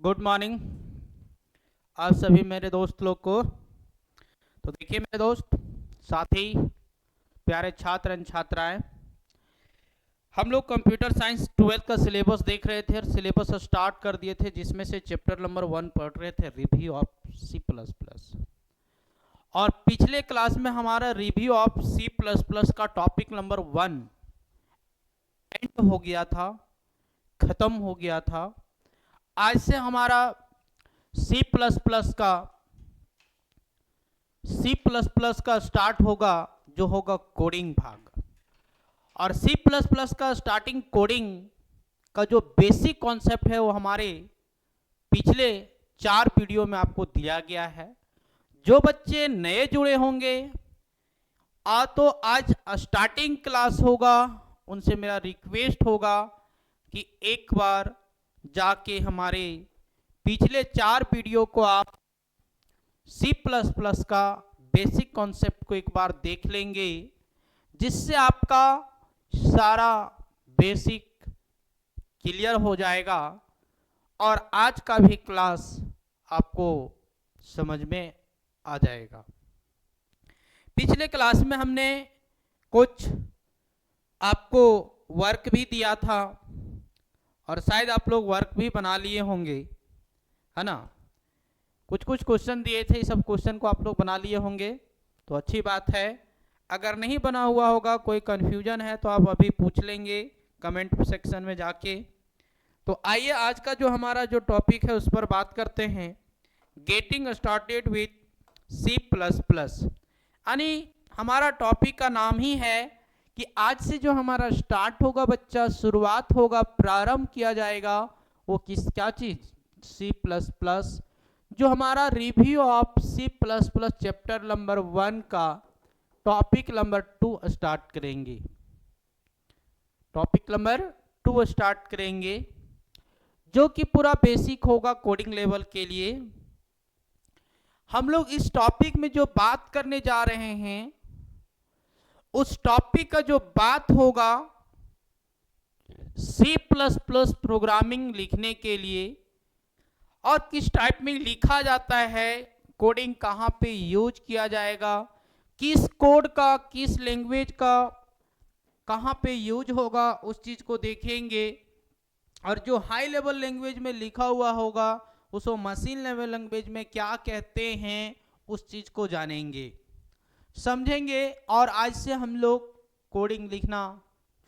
Good morning आप सभी मेरे दोस्त लोग को। तो देखिए मेरे दोस्त, साथी, प्यारे छात्र एंड छात्राएं, हम लोग कंप्यूटर साइंस 12th का सिलेबस देख रहे थे और सिलेबस स्टार्ट कर दिए थे, जिसमें से चैप्टर नंबर 1 पढ़ रहे थे, review of C plus plus. और पिछले क्लास में हमारा review of C plus plus का टॉपिक नंबर 1 एंड हो गया था, खत्म हो गया था। आज से हमारा सी प्लस प्लस का स्टार्ट होगा, जो होगा कोडिंग भाग। और सी प्लस प्लस का स्टार्टिंग कोडिंग का जो बेसिक कॉन्सेप्ट है वो हमारे पिछले 4 वीडियो में आपको दिया गया है। जो बच्चे नए जुड़े होंगे तो आज स्टार्टिंग क्लास होगा, उनसे मेरा रिक्वेस्ट होगा कि एक बार जाके हमारे पिछले 4 वीडियो को आप सी प्लस प्लस का बेसिक कॉन्सेप्ट को एक बार देख लेंगे, जिससे आपका सारा बेसिक क्लियर हो जाएगा और आज का भी क्लास आपको समझ में आ जाएगा। पिछले क्लास में हमने कुछ आपको वर्क भी दिया था और शायद आप लोग वर्क भी बना लिए होंगे, है ना। कुछ क्वेश्चन दिए थे, सब क्वेश्चन को आप लोग बना लिए होंगे, तो अच्छी बात है। अगर नहीं बना हुआ होगा, कोई कन्फ्यूजन है तो आप अभी पूछ लेंगे कमेंट सेक्शन में जाके। तो आइए आज का जो हमारा जो टॉपिक है उस पर बात करते हैं, getting started with C plus plus. यानी हमारा टॉपिक का नाम ही है कि आज से जो हमारा स्टार्ट होगा बच्चा, शुरुआत होगा, प्रारंभ किया जाएगा, वो क्या चीज़, सी प्लस प्लस। जो हमारा review of C plus plus chapter number 1 का टॉपिक नंबर 2 स्टार्ट करेंगे। टॉपिक नंबर 2 स्टार्ट करेंगे, जो कि पूरा बेसिक होगा कोडिंग लेवल के लिए। हम लोग इस टॉपिक में जो बात करने जा रहे हैं, उस टॉपिक का जो बात होगा सी प्लस प्लस प्रोग्रामिंग लिखने के लिए, और किस टाइप में लिखा जाता है, कोडिंग कहाँ पे यूज किया जाएगा, किस कोड का, किस लैंग्वेज का कहाँ पे यूज होगा, उस चीज़ को देखेंगे। और जो हाई लेवल लैंग्वेज में लिखा हुआ होगा उसको मशीन लेवल लैंग्वेज में क्या कहते हैं, उस चीज़ को जानेंगे, समझेंगे। और आज से हम लोग कोडिंग लिखना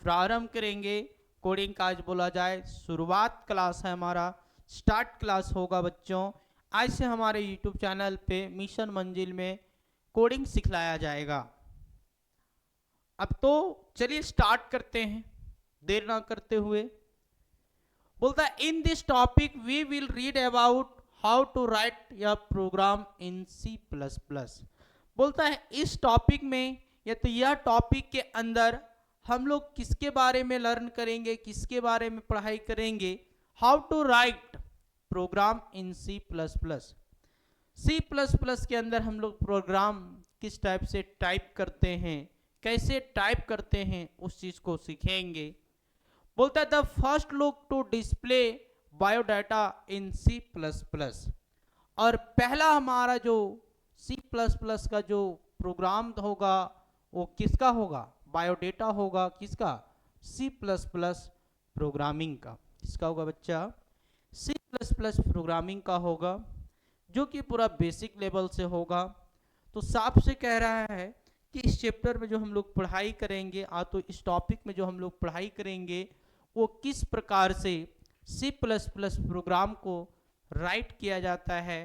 प्रारंभ करेंगे। कोडिंग का आज बोला जाए शुरुआत क्लास है, हमारा स्टार्ट क्लास होगा बच्चों। आज से हमारे यूट्यूब चैनल पे मिशन मंजिल में कोडिंग सिखलाया जाएगा। अब तो चलिए स्टार्ट करते हैं, देर ना करते हुए। बोलता है in this topic we will read about how to write a program in C plus plus. बोलता है इस टॉपिक में, या तो यह टॉपिक के अंदर हम लोग किसके बारे में लर्न करेंगे, किसके बारे में पढ़ाई करेंगे, how to write program in C plus plus. C plus plus के अंदर हम लोग प्रोग्राम किस टाइप से टाइप करते हैं, कैसे टाइप करते हैं, उस चीज़ को सीखेंगे। बोलता है the first look to display biodata in C plus plus. और पहला हमारा जो सी प्लस प्लस का जो प्रोग्राम होगा वो किसका होगा, बायोडाटा होगा, किसका, सी प्लस प्लस प्रोग्रामिंग का। किसका होगा बच्चा, सी प्लस प्लस प्रोग्रामिंग का होगा, जो कि पूरा बेसिक लेवल से होगा। तो साफ से कह रहा है कि इस चैप्टर में जो हम लोग पढ़ाई करेंगे, तो इस टॉपिक में जो हम लोग पढ़ाई करेंगे वो किस प्रकार से सी प्लस प्लस प्रोग्राम को राइट किया जाता है,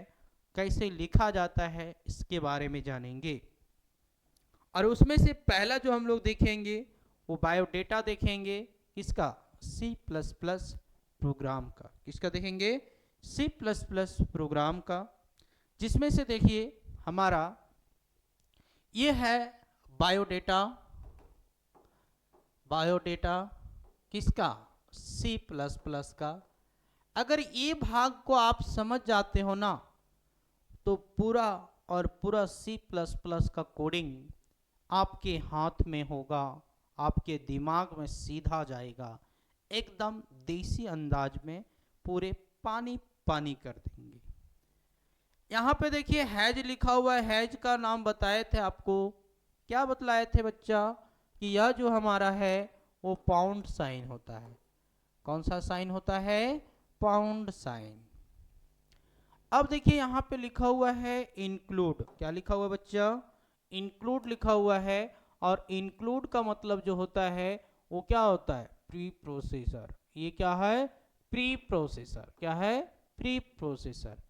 कैसे लिखा जाता है, इसके बारे में जानेंगे। और उसमें से पहला जो हम लोग देखेंगे वो बायोडाटा देखेंगे, किसका, सी प्लस प्लस प्रोग्राम का। किसका देखेंगे, सी प्लस प्लस प्रोग्राम का। जिसमें से देखिए हमारा ये है बायोडाटा। बायोडाटा किसका, सी प्लस प्लस का। अगर ये भाग को आप समझ जाते हो ना, तो पूरा और पूरा सी प्लस प्लस का कोडिंग आपके हाथ में होगा, आपके दिमाग में सीधा जाएगा, एकदम देसी अंदाज में, पूरे पानी पानी कर देंगे। यहाँ पे देखिए हैज लिखा हुआ है, हैज का नाम बताए थे आपको, क्या बतलाए थे बच्चा, कि यह जो हमारा है वो पाउंड साइन होता है। कौन सा साइन होता है? Pound sign. अब देखिए यहाँ पे लिखा हुआ है इंक्लूड, क्या लिखा हुआ है बच्चा? इंक्लूड लिखा हुआ है, और इंक्लूड का मतलब जो होता है वो क्या होता है? Pre processor. ये क्या है? Pre processor. क्या है? Pre processor.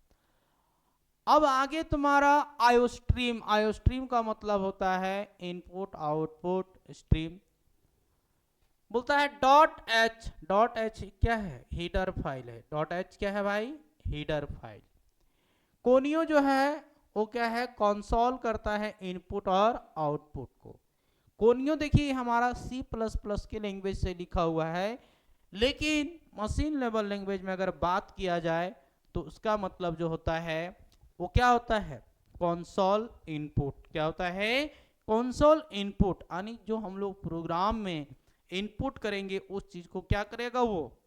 अब आगे तुम्हारा आयोस्ट्रीम, आयोस्ट्रीम का मतलब होता है इनपुट आउटपुट स्ट्रीम। बोलता है डॉट एच, डॉट एच क्या है? हीडर फाइल है। डॉट एच क्या है भाई? Header file. कोनियो जो है वो क्या है? कंसोल करता है इनपुट और आउटपुट को। कोनियो देखिए हमारा सी प्लस प्लस के लैंग्वेज से लिखा हुआ है, लेकिन मशीन लेवल लैंग्वेज में अगर बात किया जाए तो उसका मतलब जो होता है वो क्या होता है? Console input. क्या होता है? Console input. यानी जो हम लोग प्रोग्राम में इनपुट करेंगे उस चीज को क्या करेगा? वो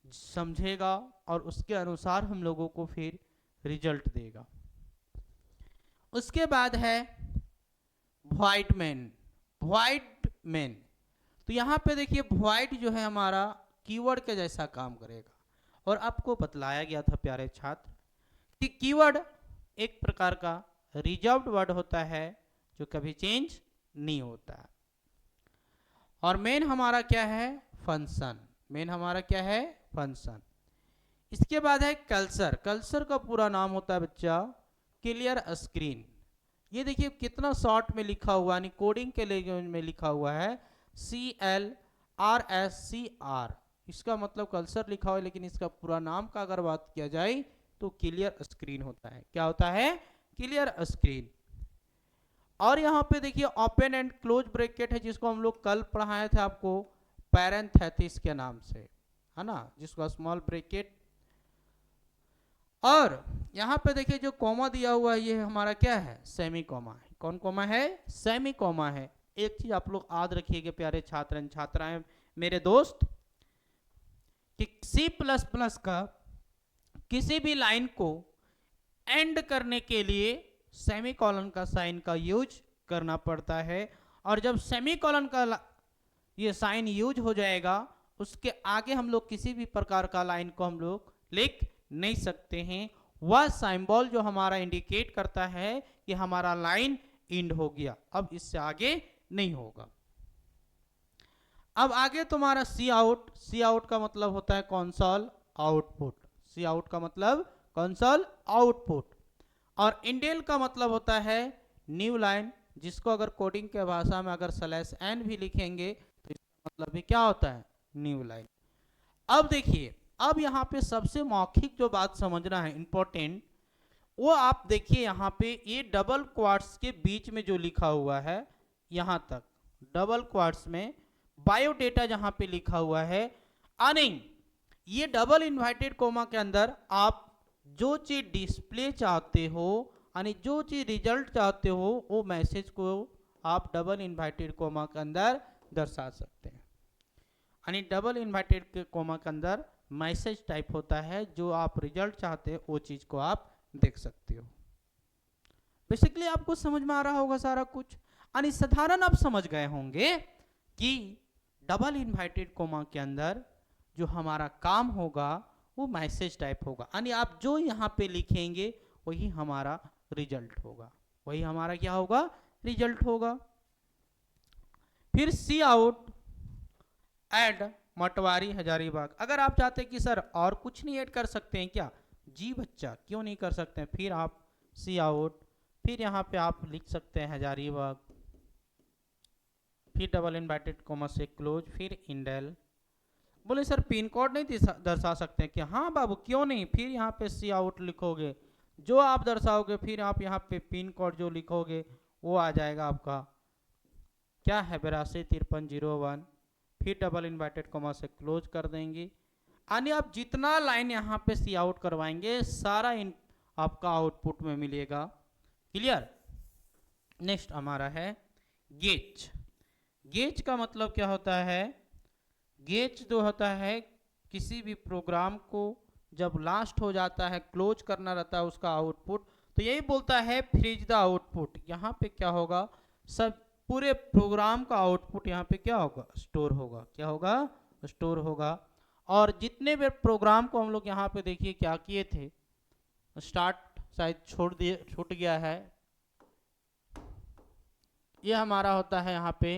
समझेगा और उसके अनुसार हम लोगों को फिर रिजल्ट देगा। उसके बाद है वॉइड मेन। वॉइड मेन, तो यहां पे देखिए वॉइड जो है हमारा कीवर्ड के जैसा काम करेगा, और आपको बतलाया गया था प्यारे छात्र कि कीवर्ड एक प्रकार का रिजर्व्ड वर्ड होता है जो कभी चेंज नहीं होता। और मेन हमारा क्या है? फंक्शन। मेन हमारा क्या है? फंक्शन। इसके बाद है कल्सर। कल्सर का पूरा नाम होता है बच्चा क्लियर स्क्रीन। ये देखिए कितना शॉर्ट में लिखा हुआ, यानी कोडिंग के लैंग्वेज में लिखा हुआ है CLRSCR। इसका मतलब कल्सर लिखा हुआ है, लेकिन इसका पूरा नाम का अगर बात किया जाए तो क्लियर स्क्रीन होता है। क्या होता है? Clear screen. और यहाँ पे देखिए ओपन एंड क्लोज ब्रैकेट है, जिसको हम लोग कल पढ़ाए थे आपको पैरेंथेसिस के नाम से, है ना, जिसको स्मॉल ब्रैकेट। और यहाँ पे देखिए जो कॉमा दिया हुआ है ये हमारा क्या है? सेमी कॉमा है। कौन कॉमा है? सेमी कॉमा है। एक चीज आप लोग याद रखिएगा प्यारे छात्र छात्राएं मेरे दोस्त, कि C++ का किसी भी लाइन को एंड करने के लिए सेमीकोलन का साइन का यूज करना पड़ता है। और जब सेमीकोलन का ये साइन यूज हो जाएगा उसके आगे हम लोग किसी भी प्रकार का लाइन को हम लोग लिख नहीं सकते हैं। वह सिंबल जो हमारा इंडिकेट करता है कि हमारा लाइन एंड हो गया, अब इससे आगे नहीं होगा। अब आगे तुम्हारा सी आउट। सी आउट का मतलब होता है कंसोल आउटपुट। सी आउट का मतलब कंसोल आउटपुट। और इंडेल का मतलब होता है न्यू लाइन, जिसको अगर कोडिंग के भाषा में अगर /n भी लिखेंगे तो इसका मतलब भी क्या होता है? New line. अब देखिए, अब यहाँ पे सबसे मौखिक जो बात समझना है इंपॉर्टेंट, वो आप देखिए यहाँ पे ये डबल क्वार्ट्स के बीच में जो लिखा हुआ है यहाँ तक डबल क्वार्ट्स में बायोडेटा जहाँ पे लिखा हुआ है, नहीं, ये डबल इन्वर्टेड कोमा के अंदर आप जो चीज डिस्प्ले चाहते हो, यानी जो चीज रिजल्ट चाहते हो, वो मैसेज को आप डबल इन्वर्टेड कोमा के अंदर दर्शा सकते हैं। यानी डबल इन्वर्टेड कोमा के अंदर मैसेज टाइप होता है, जो आप रिजल्ट चाहते हैं वो चीज को आप देख सकते हो। बेसिकली आपको समझ में आ रहा होगा सारा कुछ, यानी साधारण आप समझ गए होंगे कि डबल इन्वर्टेड कोमा के अंदर जो हमारा काम होगा वो मैसेज टाइप होगा, यानी आप जो यहाँ पे लिखेंगे वही हमारा रिजल्ट होगा, वही हमारा क्या होगा? रिजल्ट होगा। फिर सी आउट ऐड मटवारी हजारीबाग। अगर आप चाहते हैं कि सर और कुछ नहीं ऐड कर सकते हैं क्या? जी बच्चा, क्यों नहीं कर सकते हैं। फिर आप सी आउट, फिर यहाँ पे आप लिख सकते हैं हजारीबाग, फिर डबल इन्वर्टेड कोमा से क्लोज, फिर इंडेल। बोले सर पिन कोड नहीं दर्शा सकते हैं क्या? हाँ बाबू, क्यों नहीं। फिर यहाँ पे सी आउट लिखोगे, जो आप दर्शाओगे, फिर आप यहाँ पे पिन कोड जो लिखोगे वो आ जाएगा आपका क्या है? 825301। फिर डबल इन्वर्टेड कोमा से क्लोज कर देंगे, यानी आप जितना लाइन यहाँ पे सी आउट करवाएंगे सारा आपका आउटपुट में मिलेगा। क्लियर। नेक्स्ट हमारा है गेज। गेज का मतलब क्या होता है? गेज जो होता है किसी भी प्रोग्राम को जब लास्ट हो जाता है, क्लोज करना रहता है उसका आउटपुट, तो यही बोलता है फ्रीज द आउटपुट। यहाँ पे क्या होगा, सब पूरे प्रोग्राम का आउटपुट यहाँ पे क्या होगा, स्टोर होगा। क्या होगा, स्टोर होगा। और जितने भी प्रोग्राम को हम लोग यहाँ पे देखिए क्या किए थे, स्टार्ट शायद छोड़ दिए, छूट गया है। ये हमारा होता है यहाँ पे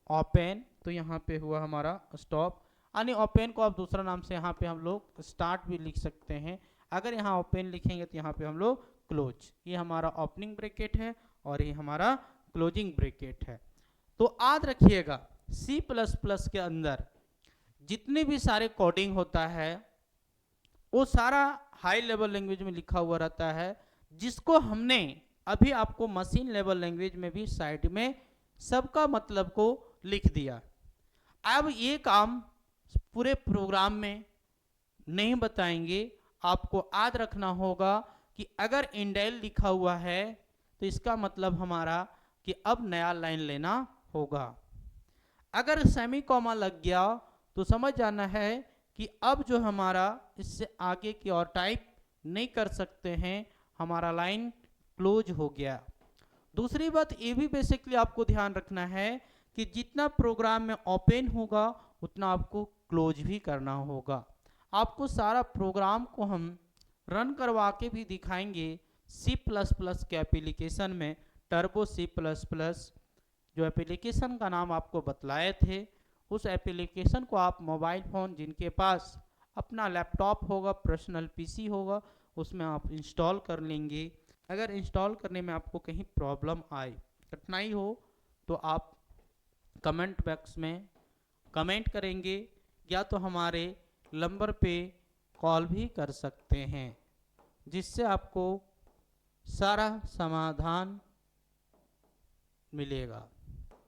ओपन, तो यहाँ पे हुआ हमारा स्टॉप। यानी ओपन को आप दूसरा नाम से यहाँ पे हम लोग स्टार्ट भी लिख सकते हैं। अगर यहाँ ओपन लिखेंगे तो यहाँ पे हम लोग क्लोज। ये हमारा ओपनिंग ब्रैकेट है और ये हमारा क्लोजिंग ब्रैकेट है। तो याद रखिएगा C++ के अंदर जितने भी सारे कोडिंग होता है वो सारा हाई लेवल लैंग्वेज में लिखा हुआ रहता है, जिसको हमने अभी आपको मशीन लेवल लैंग्वेज में भी साइड में सबका मतलब को लिख दिया। अब ये काम पूरे प्रोग्राम में नहीं बताएंगे, आपको याद रखना होगा कि अगर इंडेल लिखा हुआ है तो इसका मतलब हमारा कि अब नया लाइन लेना होगा। अगर सेमी कॉमा लग गया तो समझ जाना है कि अब जो हमारा इससे आगे की और टाइप नहीं कर सकते हैं, हमारा लाइन क्लोज हो गया। दूसरी बात ये भी बेसिकली आपको ध्यान रखना है कि जितना प्रोग्राम में ओपन होगा उतना आपको क्लोज भी करना होगा। आपको सारा प्रोग्राम को हम रन करवा के भी दिखाएंगे C++ के एप्लीकेशन में। टर्बो C++ जो एप्लीकेशन का नाम आपको बतलाए थे, उस एप्लीकेशन को आप मोबाइल फ़ोन जिनके पास अपना लैपटॉप होगा, पर्सनल पीसी होगा, उसमें आप इंस्टॉल कर लेंगे। अगर इंस्टॉल करने में आपको कहीं प्रॉब्लम आए, कठिनाई हो, तो आप कमेंट बॉक्स में कमेंट करेंगे या तो हमारे नंबर पे कॉल भी कर सकते हैं, जिससे आपको सारा समाधान मिलेगा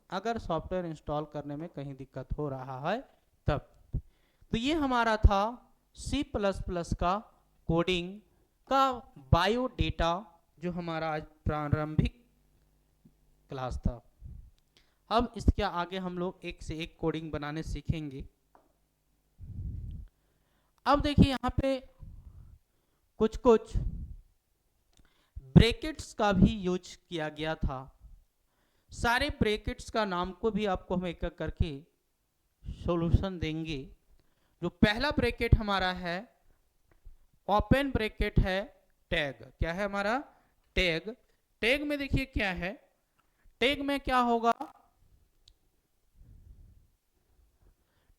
अगर सॉफ्टवेयर इंस्टॉल करने में कहीं दिक्कत हो रहा है तब। तो ये हमारा था C++ का कोडिंग का बायोडेटा, जो हमारा आज प्रारंभिक क्लास था। अब इसके आगे हम लोग एक से एक कोडिंग बनाने सीखेंगे। अब देखिए यहाँ पे कुछ कुछ ब्रैकेट्स का भी यूज किया गया था। सारे ब्रैकेट्स का नाम को भी आपको हम एक एक करके सॉल्यूशन देंगे। जो पहला ब्रैकेट हमारा है ओपन ब्रैकेट है टैग। क्या है हमारा, टैग। टैग में देखिए क्या है, टैग में क्या होगा,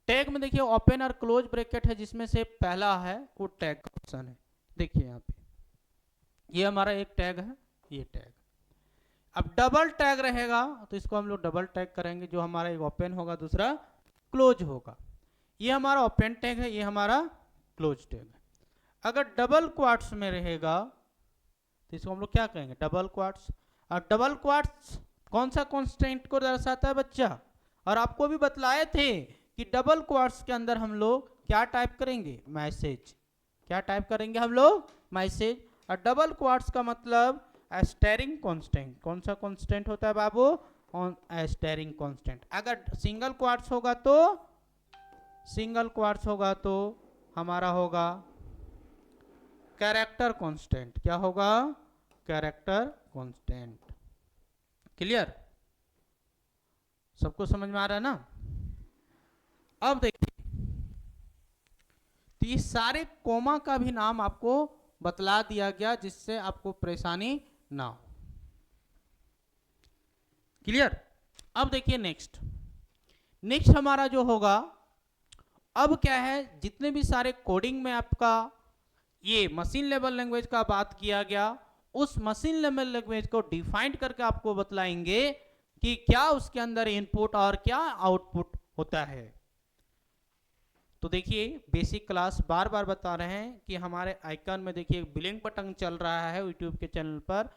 टैग में देखिए ओपन और क्लोज ब्रैकेट है, जिसमें से पहला है वो टैग का ऑप्शन है। देखिए यहाँ पे ये हमारा एक टैग है, ये टैग। अब डबल टैग रहेगा तो इसको हम लोग डबल टैग करेंगे, जो हमारा एक ओपन होगा दूसरा क्लोज होगा। ये हमारा ओपन टैग है, ये हमारा क्लोज टैग है। अगर डबल क्वाट्स में रहेगा तो इसको हम लोग क्या कहेंगे, डबल क्वाट्स। और डबल क्वाट्स कौन सा कॉन्स्टेंट को दर्शाता है बच्चा, और आपको भी बतलाए थे कि डबल क्वाट्स के अंदर हम लोग क्या टाइप करेंगे, मैसेज। क्या टाइप करेंगे हम लोग, मैसेज। और डबल क्वाट्स का मतलब एस्टेरिंग कांस्टेंट। कौन सा कांस्टेंट होता है बाबू, एस्टेरिंग कांस्टेंट। अगर सिंगल क्वाट्स होगा तो, सिंगल क्वाट्स होगा तो हमारा होगा कैरेक्टर कांस्टेंट। क्या होगा, कैरेक्टर कांस्टेंट। क्लियर, सबको समझ में आ रहा है ना। अब देखिए तो ये सारे कोमा का भी नाम आपको बतला दिया गया, जिससे आपको परेशानी ना हो। क्लियर। अब देखिए नेक्स्ट हमारा जो होगा, अब क्या है, जितने भी सारे कोडिंग में आपका ये मशीन लेवल लैंग्वेज का बात किया गया, उस मशीन लेवल लैंग्वेज को डिफाइन करके आपको बतलाएंगे कि क्या उसके अंदर इनपुट और क्या आउटपुट होता है। तो देखिए बेसिक क्लास बार बार बता रहे हैं कि हमारे आइकन में देखिए ब्लिंक बटन चल रहा है यूट्यूब के चैनल पर।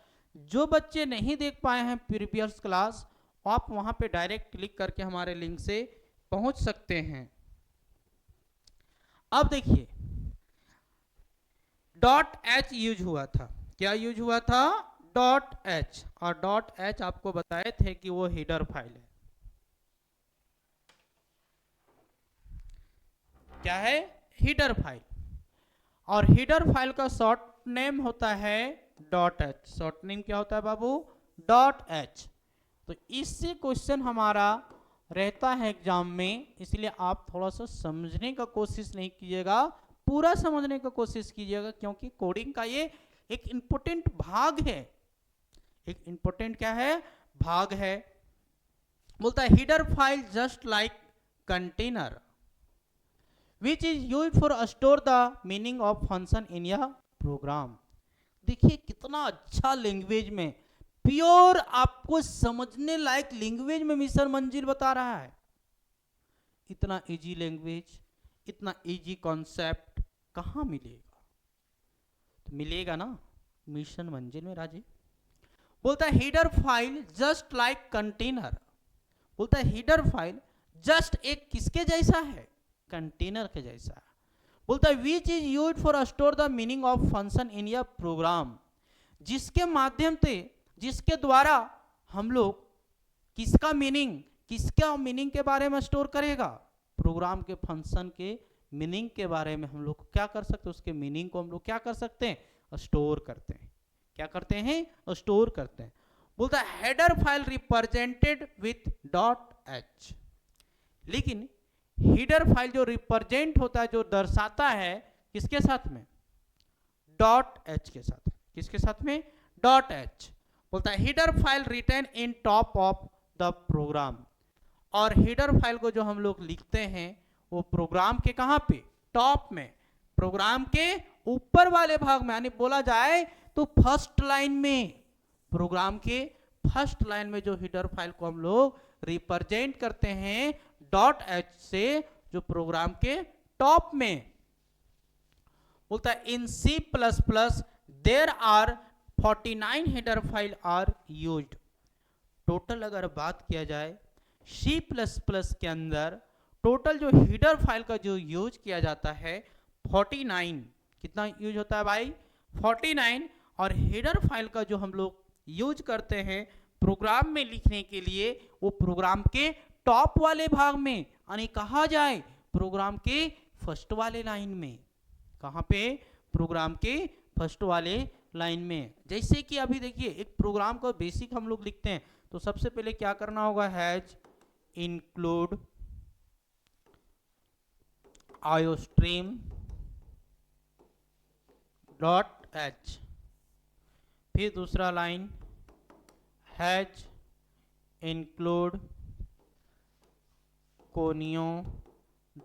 जो बच्चे नहीं देख पाए हैं प्रीवियस क्लास, आप वहां पे डायरेक्ट क्लिक करके हमारे लिंक से पहुंच सकते हैं। अब देखिए .h यूज हुआ था। क्या यूज हुआ था, .h। और .h आपको बताए थे कि वो हेडर फाइल है। क्या है, हेडर फाइल। और हीडर फाइल का शॉर्ट नेम होता है डॉट एच। शॉर्ट नेम क्या होता है बाबू? Dot H. तो इससे क्वेश्चन हमारा रहता है एग्जाम में, इसलिए आप थोड़ा सा समझने का कोशिश नहीं कीजिएगा, पूरा समझने का कोशिश कीजिएगा, क्योंकि कोडिंग का ये एक इंपॉर्टेंट भाग है। एक इंपॉर्टेंट क्या है? भाग है। बोलता है header file just like container which is use for store the meaning of function इन यह प्रोग्राम। देखिए कितना अच्छा लैंग्वेज में, प्योर आपको समझने लायक लैंग्वेज में मिस्टर मंजिल बता रहा है। इतना इजी लैंग्वेज, इतना इजी कॉन्सेप्ट कहां मिलेगा? तो मिलेगा ना मिशन मंजिल में राजे। बोलता है header file just like container. बोलता है हीडर फाइल जस्ट एक किसके जैसा है? कंटेनर के जैसा है। बोलता है which is use for store the meaning of function in your program, जिसके माध्यम से, जिसके द्वारा हम लोग किसका मीनिंग के बारे में स्टोर करेगा? प्रोग्राम के फंक्शन के मीनिंग के बारे में हम लोग क्या कर सकते हैं? उसके मीनिंग को हम लोग क्या कर सकते हैं? स्टोर करते हैं। क्या करते हैं? स्टोर करते हैं। बोलता है header file represented with dot H. लेकिन हीडर फाइल जो रिप्रेजेंट होता है, जो दर्शाता है, किसके साथ में? डॉट एच के साथ। किसके साथ में? Dot H. बोलता है header file written in top of the program. और हीडर फाइल को जो हम लोग लिखते हैं वो प्रोग्राम के कहां पे? टॉप में, प्रोग्राम के ऊपर वाले भाग में, यानी बोला जाए तो फर्स्ट लाइन में, प्रोग्राम के फर्स्ट लाइन में जो हीडर फाइल को हम लोग रिप्रेजेंट करते हैं डॉट एच से, जो प्रोग्राम के टॉप में। बोलता है in C plus plus there are 49 header file are used. Total अगर बात किया जाए सी प्लस प्लस के अंदर टोटल जो हीडर फाइल का जो यूज किया जाता है 49। कितना यूज होता है भाई? 49। और हेडर फाइल का जो हम लोग यूज करते हैं प्रोग्राम में लिखने के लिए, वो प्रोग्राम के टॉप वाले भाग में, यानी कहा जाए प्रोग्राम के फर्स्ट वाले लाइन में। कहां पे? प्रोग्राम के फर्स्ट वाले लाइन में। जैसे कि अभी देखिए एक प्रोग्राम का बेसिक हम लोग लिखते हैं तो सबसे पहले क्या करना होगा? Has include iostream dot H. फिर दूसरा line has include conio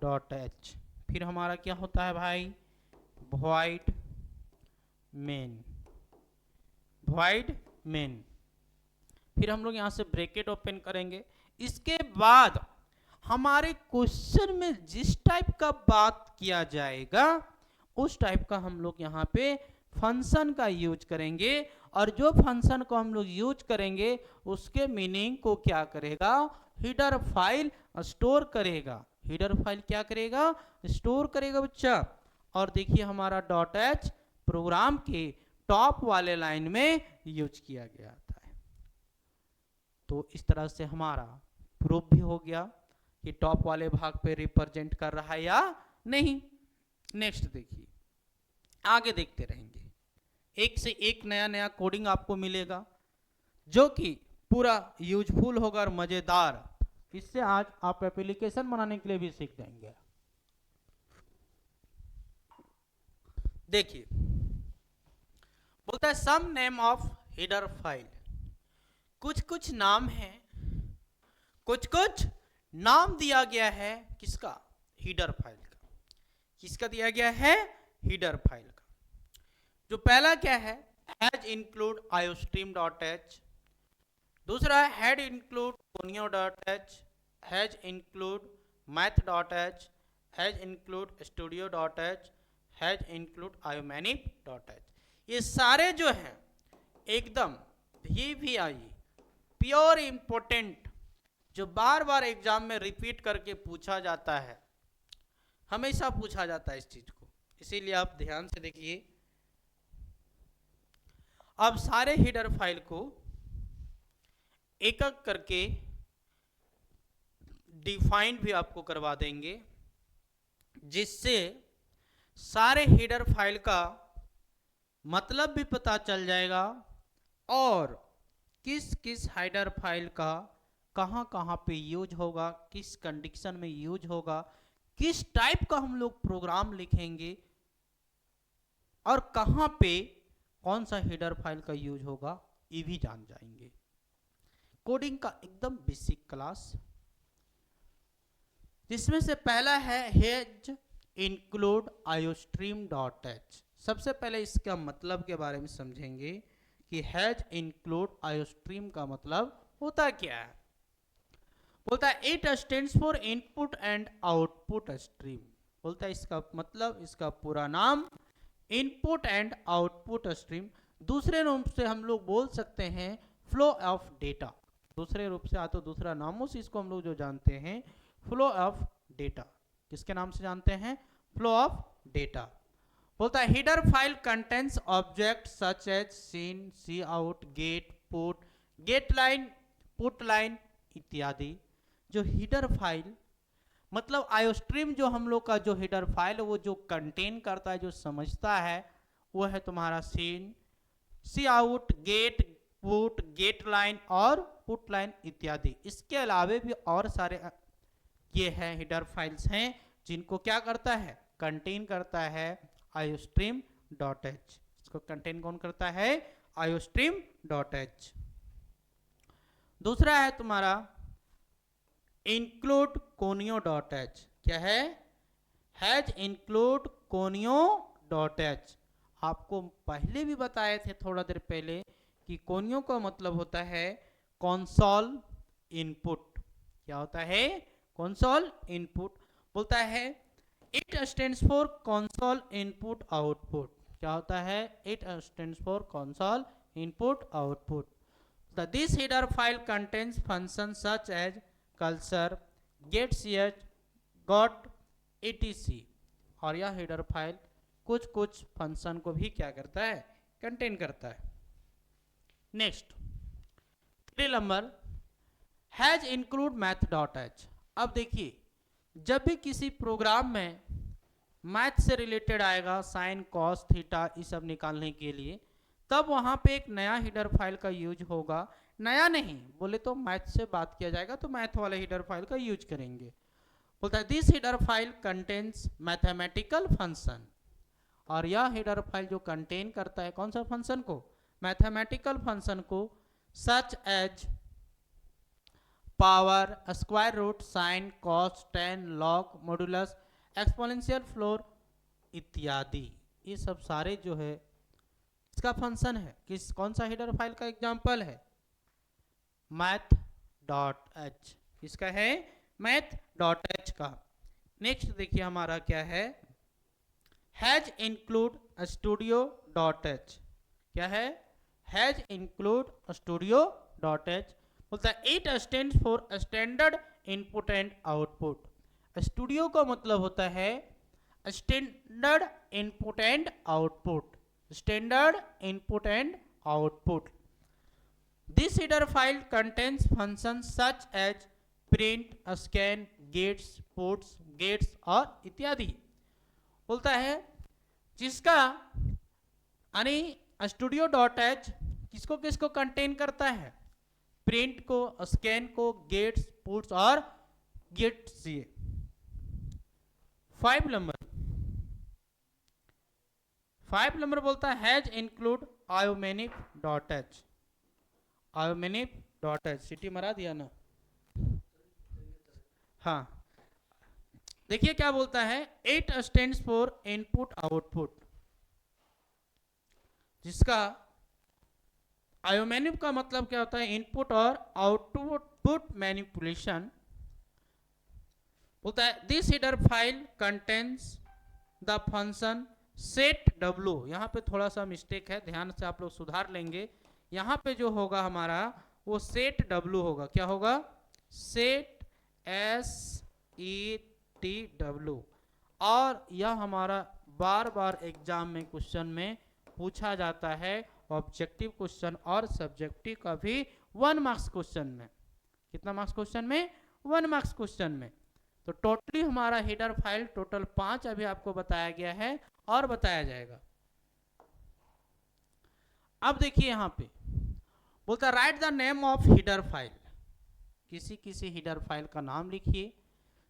dot H. फिर हमारा क्या होता है भाई? void main। फिर हम लोग यहां से ब्रैकेट ओपन करेंगे। इसके बाद हमारे क्वेश्चन में जिस टाइप का बात किया जाएगा उस टाइप का हम लोग यहाँ पे फंक्शन का यूज करेंगे, और जो फंक्शन को हम लोग यूज करेंगे उसके मीनिंग को क्या करेगा? हीडर फाइल स्टोर करेगा। हीडर फाइल क्या करेगा? स्टोर करेगा बच्चा। और देखिए हमारा डॉट एच प्रोग्राम के टॉप वाले लाइन में यूज किया गया था। तो इस तरह से हमारा प्रूफ भी हो गया कि टॉप वाले भाग पे रिप्रेजेंट कर रहा है या नहीं। नेक्स्ट देखिए, आगे देखते रहेंगे, एक से एक नया नया कोडिंग आपको मिलेगा जो कि पूरा यूजफुल होगा और मजेदार। इससे आज आप एप्लीकेशन बनाने के लिए भी सीख जाएंगे। देखिए बोलता है some name of header file. कुछ कुछ नाम है, कुछ कुछ नाम दिया गया है किसका? हीडर फाइल का। किसका दिया गया है? हीडर फाइल का। जो पहला क्या है? Has include iostream dot h. दूसरा है had include conio dot h, has include math dot h, has include studio dot h, has include iomanip dot h. ये सारे जो हैं एकदम VVI प्योर इंपोर्टेंट, जो बार बार एग्जाम में रिपीट करके पूछा जाता है, हमेशा पूछा जाता है इस चीज को, इसीलिए आप ध्यान से देखिए। अब सारे हीडर फाइल को एक एक करके डिफाइन भी आपको करवा देंगे, जिससे सारे हेडर फाइल का मतलब भी पता चल जाएगा और किस किस हेडर फाइल का कहाँ कहाँ पे यूज होगा, किस कंडीशन में यूज होगा, किस टाइप का हम लोग प्रोग्राम लिखेंगे और कहाँ पे कौन सा हेडर फाइल का यूज होगा, ये भी जान जाएंगे। कोडिंग का एकदम बेसिक क्लास, जिसमें से पहला है हैज इंक्लूड iostream.h। सबसे पहले इसका मतलब के बारे में समझेंगे कि हैज इंक्लूड iostream का मतलब होता क्या है। बोलता है it stands for input and output stream. बोलता है इसका मतलब, इसका पूरा नाम इनपुट एंड आउटपुट स्ट्रीम। दूसरे रूप से हम लोग बोल सकते हैं फ्लो ऑफ डेटा। दूसरे रूप से तो दूसरा नामों से इसको हम लोग जो जानते हैं फ्लो ऑफ डेटा। किसके नाम से जानते हैं? Flow of data. बोलता है header file contents object such as cin, cout, get, put, get line, put line इत्यादि। जो हेडर फाइल मतलब iostream जो हम लोग का जो हेडर फाइल है वो जो कंटेन करता है, जो समझता है, वो है तुम्हारा cin, cout, get, put, get line और पुट लाइन इत्यादि। इसके अलावे भी और सारे ये है हेडर फाइल्स हैं जिनको क्या करता है? कंटेन करता है iostream.h। इसको कंटेन कौन करता है? iostream.h। दूसरा है तुम्हारा इंक्लूड conio.h। क्या है? Has include conio.h। आपको पहले भी बताए थे थोड़ा देर पहले कि conio का मतलब होता है कंसोल इनपुट। क्या होता है? Console input. बोलता है it stands for console input output. क्या होता है? It stands for console input output. This header file contains functions such as cursor, getCH, got, etc। और यह हेडर फाइल कुछ कुछ फंक्शन को भी क्या करता है? कंटेन करता है। नेक्स्ट 3 नंबर हैज इंक्लूड मैथ.h। अब देखिए जब भी किसी प्रोग्राम में मैथ से रिलेटेड आएगा, साइन, कॉस, थीटा, ये सब निकालने के लिए, तब वहां पे एक नया हेडर फाइल का यूज होगा। नया नहीं बोले तो मैथ से बात किया जाएगा तो मैथ वाले हेडर फाइल का यूज करेंगे। बोलता है this header file contains mathematical function. और यह हेडर फाइल जो कंटेन करता है कौन सा फंक्शन को? मैथमेटिकल फंक्शन को, such as power, square root, sine, cos, tan, log, modulus, exponential, floor इत्यादि। ये सब सारे जो है इसका फंक्शन है। किस कौन सा हेडर फाइल का एग्जांपल है? math.h। किसका है? math.h का। नेक्स्ट देखिए हमारा क्या है? Has include studio.h। क्या है? Has include studio.h। बोलता है it stands for standard input and output. Studio का मतलब होता है standard input and output. Standard input and output. This header file contains functions such as print, scan, gets, puts, gets और इत्यादि। बोलता है जिसका यानी studio.h किसको किसको कंटेन करता है? प्रिंट को, स्कैन को, गेट्स, पुट्स और गेट्स। 5 नंबर बोलता है has include iomanic.h। iomanic.h city मरा दिया ना? हाँ देखिए क्या बोलता है? It stands for input output. जिसका iomanic का मतलब क्या होता है? इनपुट और आउटपुट मैनिपुलेशन। बोलता है this header file contains the function set w। यहाँ पे थोड़ा सा मिस्टेक है, ध्यान से आप लोग सुधार लेंगे। यहाँ पे जो होगा हमारा वो सेट w होगा। क्या होगा? Set SETW। और यह हमारा बार बार एग्जाम में क्वेश्चन में पूछा जाता है, ऑब्जेक्टिव क्वेश्चन और सब्जेक्टिव का भी 1 मार्क्स क्वेश्चन में। कितना मार्क्स क्वेश्चन में? 1 मार्क्स क्वेश्चन में। तो टोटली हमारा हेडर फाइल टोटल 5 अभी आपको बताया गया है और बताया जाएगा। अब देखिए यहाँ पे बोलता है right the name of header file, किसी किसी हेडर फाइल का नाम लिखिए।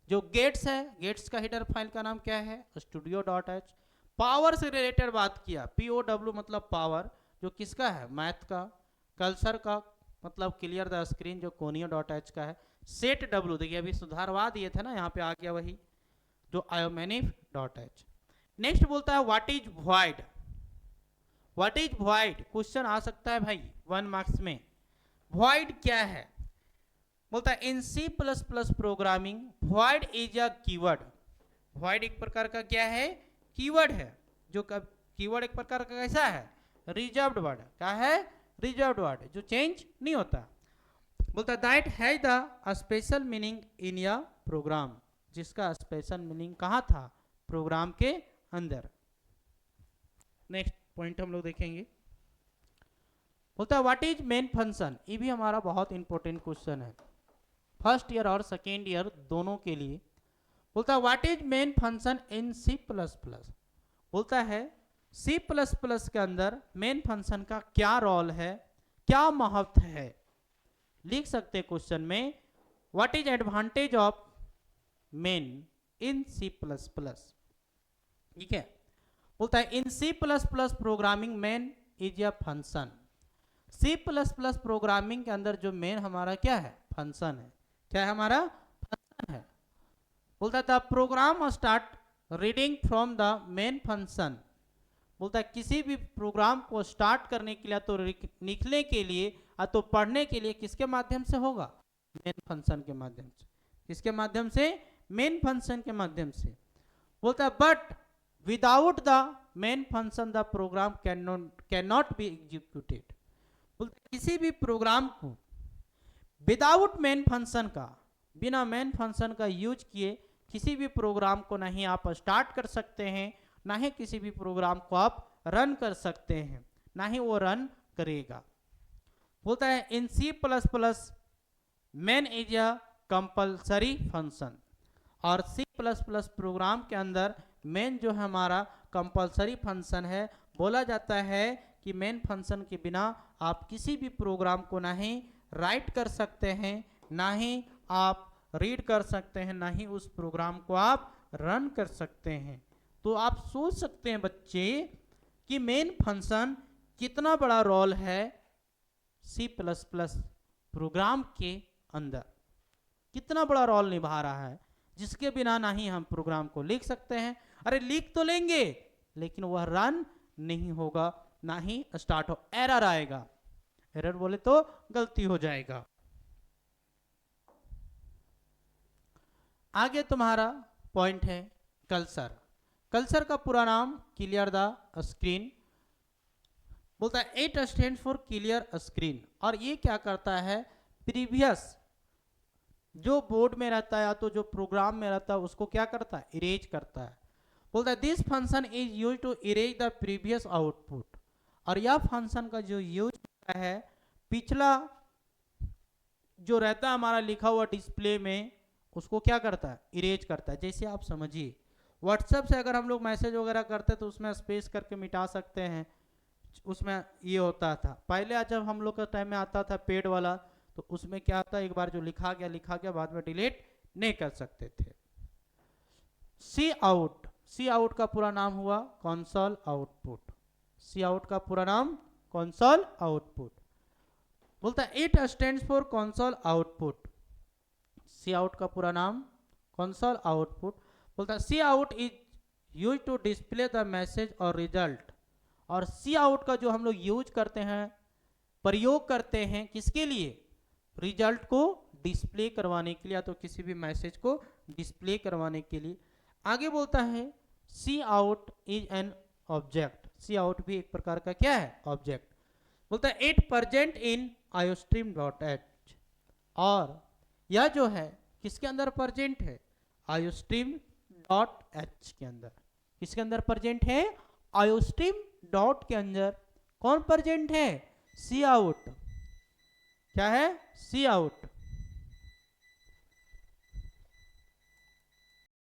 जो गेट्स है, गेट्स का हेडर फाइल का नाम क्या है? studio.h। पावर से रिलेटेड बात किया, POW मतलब पावर, जो किसका है? मैथ का। कल्सर का मतलब क्लियर द स्क्रीन, जो conio.h का है। सेट W, देखिए अभी सुधारवा दिए थे ना, यहाँ पे आ गया वही, जो iomanif.h। नेक्स्ट बोलता है what is void. What is void, question आ सकता है भाई 1 मार्क्स में। वॉइड क्या है? बोलता है इन C++ programming void is a keyword. Void एक प्रकार का क्या है? कीवर्ड है। जो कीवर्ड एक प्रकार का कैसा है? Reserved word. क्या है? रिजर्व्ड वर्ड, जो चेंज नहीं होता। बोलता है that has the special meaning in या प्रोग्राम, जिसका स्पेशल मीनिंग कहाँ था? प्रोग्राम के अंदर। नेक्स्ट पॉइंट हम लोग देखेंगे। बोलता है व्हाट इज मेन फंक्शन। ये भी हमारा बहुत इंपॉर्टेंट क्वेश्चन है, फर्स्ट ईयर और सेकेंड ईयर दोनों के लिए। बोलता है what is main function in C++। बोलता है C++ के अंदर मेन फंक्शन का क्या रोल है, क्या महत्व है। लिख सकते हैं क्वेश्चन में what is advantage of main in C++। ठीक है। बोलता है इन C++ programming main is a function. C++ programming के अंदर जो मेन हमारा क्या है? फंक्शन है। क्या है हमारा? फंक्शन है। बोलता था program start reading from the main function. बोलता है किसी भी प्रोग्राम को स्टार्ट करने के लिए तो लिखने के लिए तो पढ़ने के लिए किसके माध्यम से होगा? मेन फंक्शन के माध्यम से। किसके माध्यम से? मेन फंक्शन के माध्यम से। बोलता है but without the main function the program can not be executed. बोलता है किसी भी प्रोग्राम को विदाउट मेन फंक्शन का, बिना मेन फंक्शन का यूज किए किसी भी प्रोग्राम को नहीं आप स्टार्ट कर सकते हैं, ना ही किसी भी प्रोग्राम को आप रन कर सकते हैं, ना ही वो रन करेगा। बोलता है इन C++ main is a compulsory function. और C++ प्रोग्राम के अंदर मेन जो है हमारा कंपल्सरी फंक्शन है। बोला जाता है कि मेन फंक्शन के बिना आप किसी भी प्रोग्राम को ना ही राइट कर सकते हैं, ना ही आप रीड कर सकते हैं, ना ही उस प्रोग्राम को आप रन कर सकते हैं। तो आप सोच सकते हैं बच्चे कि मेन फंक्शन कितना बड़ा रोल है C++ प्रोग्राम के अंदर, कितना बड़ा रोल निभा रहा है, जिसके बिना ना ही हम प्रोग्राम को लिख सकते हैं। अरे लिख तो लेंगे लेकिन वह रन नहीं होगा, ना ही स्टार्ट हो, एरर आएगा। एरर बोले तो गलती हो जाएगा। आगे तुम्हारा पॉइंट है कल्सर। कल्सर का पूरा नाम क्लियर द स्क्रीन। बोलता है it stand for clear screen. और ये क्या करता है? प्रीवियस जो बोर्ड में रहता है या तो जो प्रोग्राम में रहता है उसको क्या करता है? इरेज करता है। बोलता है this function is use to erase the previous output. और यह फंक्शन का जो यूज होता है, पिछला जो रहता है हमारा लिखा हुआ डिस्प्ले में, उसको क्या करता है? इरेज करता है। जैसे आप समझिए व्हाट्सएप से अगर हम लोग मैसेज वगैरह करते तो उसमें स्पेस करके मिटा सकते हैं, उसमें ये होता था पहले। जब हम लोग का टाइम में आता था पेड वाला, तो उसमें क्या होता है, एक बार जो लिखा गया बाद में डिलीट नहीं कर सकते थे। सी आउट, सी आउट का पूरा नाम हुआ कंसोल आउटपुट। सी आउट का पूरा नाम कंसोल आउटपुट। बोलता है it stands for console output. Cout का पूरा नाम कंसोल आउटपुट। बोलता है cout is use to display the message और रिजल्ट। और सी आउट का जो हम लोग यूज करते हैं, प्रयोग करते हैं किसके लिए? रिजल्ट को डिस्प्ले करवाने के लिए, या तो किसी भी मैसेज को डिस्प्ले करवाने के लिए। आगे बोलता है cout is an object. Cout भी एक प्रकार का क्या है? ऑब्जेक्ट। बोलता है इट प्रेजेंट इन iostream.h। और यह जो है किसके अंदर प्रेजेंट है? iostream.h के अंदर। किसके अंदर प्रेजेंट है? iostream डॉट के अंदर। कौन प्रेजेंट है? सी आउट। क्या है? सी आउट।